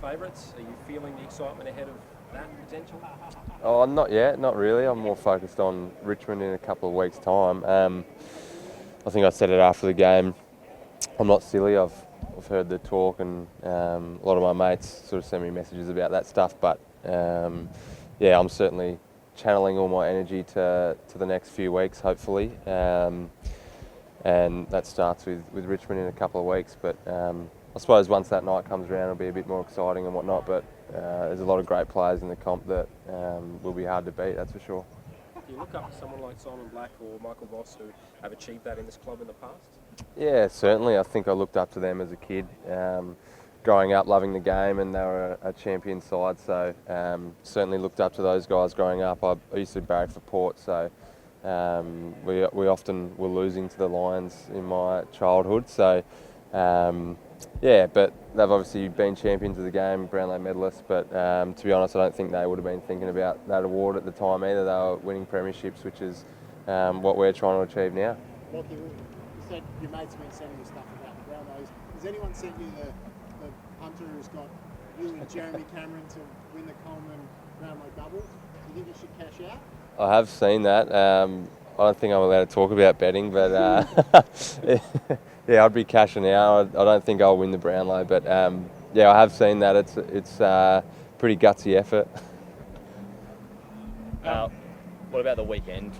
favourites? Are you feeling the excitement ahead of that potential? Oh, not yet, not really. I'm more focused on Richmond in a couple of weeks' time. I think I said it after the game. I'm not silly. I've heard the talk, and a lot of my mates sort of send me messages about that stuff. But yeah, I'm certainly channeling all my energy to the next few weeks, hopefully. And that starts with Richmond in a couple of weeks. But I suppose once that night comes around, it'll be a bit more exciting and whatnot. But there's a lot of great players in the comp that will be hard to beat, that's for sure. Do you look up to someone like Simon Black or Michael Voss who have achieved that in this club in the past? Yeah, certainly. I think I looked up to them as a kid. Growing up, loving the game, and they were a champion side. So certainly looked up to those guys growing up. I used to barrack for Port, so we often were losing to the Lions in my childhood. So yeah, but they've obviously been champions of the game, Brownlow medalists. But to be honest, I don't think they would have been thinking about that award at the time either. They were winning premierships, which is what we're trying to achieve now. Lockie, you said your mates have been sending you stuff about the Brownlows. Has anyone sent you the punter who's got you and Jeremy Cameron to win the Coleman Brownlow double? Do you think you should cash out? I have seen that. I don't think I'm allowed to talk about betting, but yeah, I'd be cashing out. I don't think I'll win the Brownlow, but yeah, I have seen that. It's a pretty gutsy effort. What about the weekend,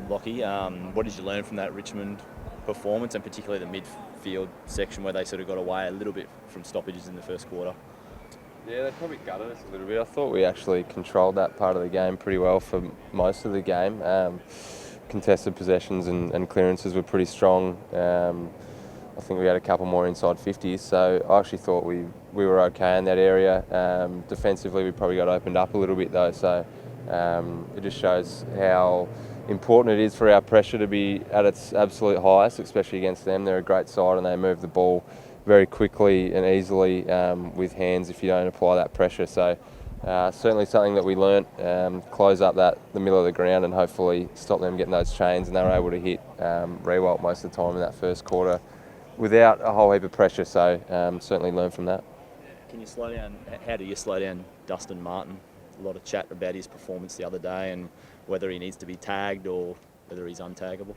Lockie? What did you learn from that Richmond performance, and particularly the midfield section where they sort of got away a little bit from stoppages in the first quarter? Yeah, they probably gutted us a little bit. I thought we actually controlled that part of the game pretty well for most of the game. Contested possessions and clearances were pretty strong. I think we had a couple more inside 50s, so I actually thought we were okay in that area. Defensively, we probably got opened up a little bit though, so it just shows how important it is for our pressure to be at its absolute highest, especially against them. They're a great side and they move the ball very quickly and easily with hands if you don't apply that pressure. So certainly something that we learnt, close up the middle of the ground and hopefully stop them getting those chains, and they were able to hit Rewalt most of the time in that first quarter without a whole heap of pressure, so certainly learn from that. Can you slow down? How do you slow down Dustin Martin? A lot of chat about his performance the other day and whether he needs to be tagged or whether he's untaggable.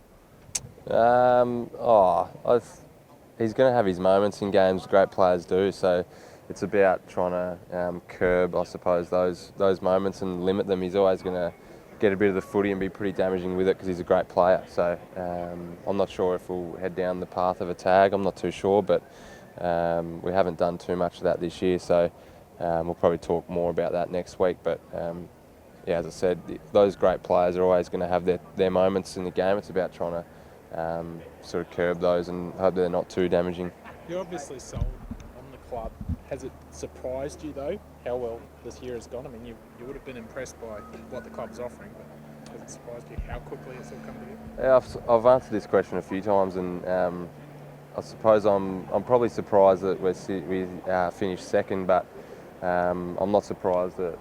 He's going to have his moments in games, great players do, so it's about trying to curb, I suppose, those moments and limit them. He's always going to get a bit of the footy and be pretty damaging with it because he's a great player. So I'm not sure if we'll head down the path of a tag, I'm not too sure, but we haven't done too much of that this year, so we'll probably talk more about that next week. But yeah, as I said, those great players are always going to have their moments in the game. It's about trying to sort of curb those and hope they're not too damaging. You're obviously sold on the club. Has it surprised you though how well this year has gone? I mean, you would have been impressed by what the club's offering, but has it surprised you how quickly it's all come together? Yeah, I've answered this question a few times, and I suppose I'm probably surprised that we finished second, but I'm not surprised that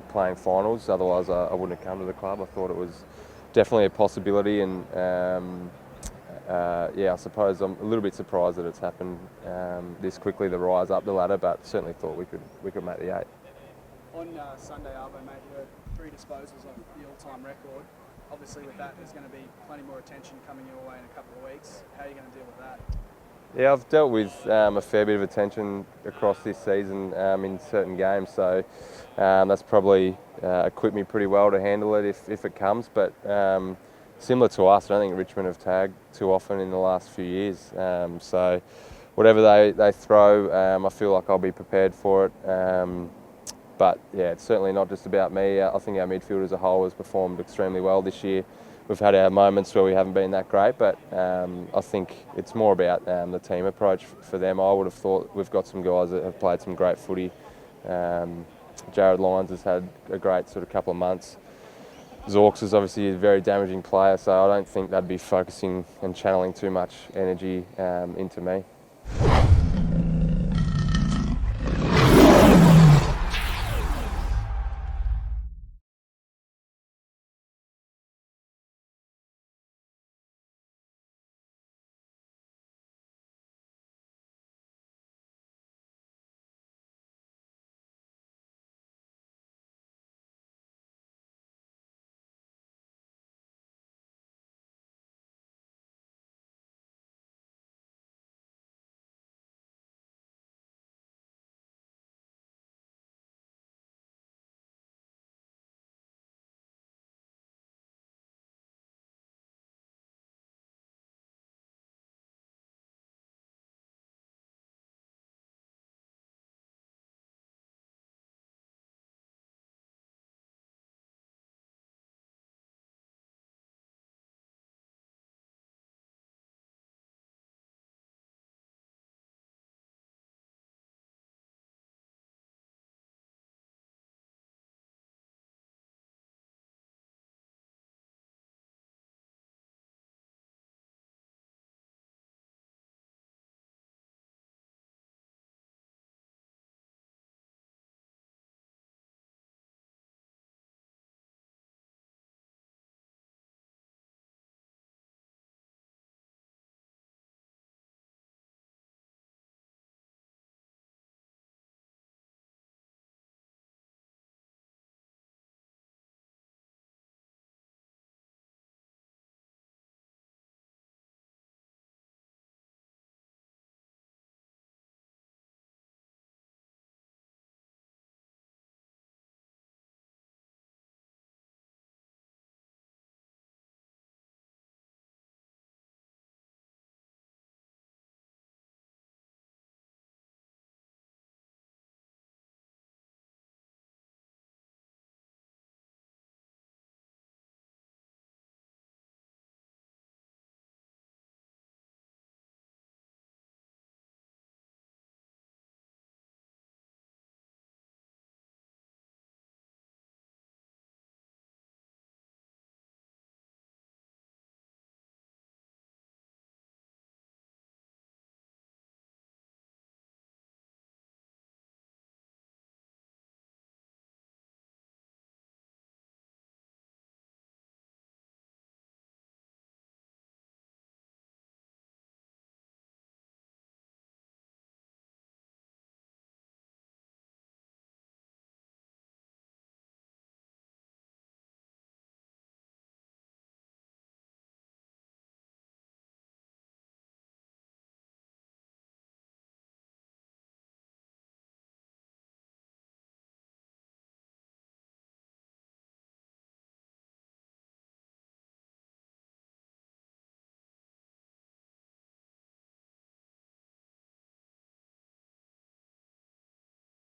playing finals. Otherwise, I wouldn't have come to the club. I thought it was definitely a possibility, and yeah, I suppose I'm a little bit surprised that it's happened this quickly, the rise up the ladder, but certainly thought we could make the 8. On Sunday, Arvo, mate, you had 3 disposals of the all-time record. Obviously, with that, there's going to be plenty more attention coming your way in a couple of weeks. How are you going to deal with that? Yeah, I've dealt with a fair bit of attention across this season in certain games, so that's probably equipped me pretty well to handle it if it comes. But similar to us, I don't think Richmond have tagged too often in the last few years. So whatever they throw, I feel like I'll be prepared for it. But yeah, it's certainly not just about me. I think our midfield as a whole has performed extremely well this year. We've had our moments where we haven't been that great, but I think it's more about the team approach for them. I would have thought we've got some guys that have played some great footy. Jared Lyons has had a great sort of couple of months. Zorks is obviously a very damaging player, so I don't think they'd be focusing and channeling too much energy into me.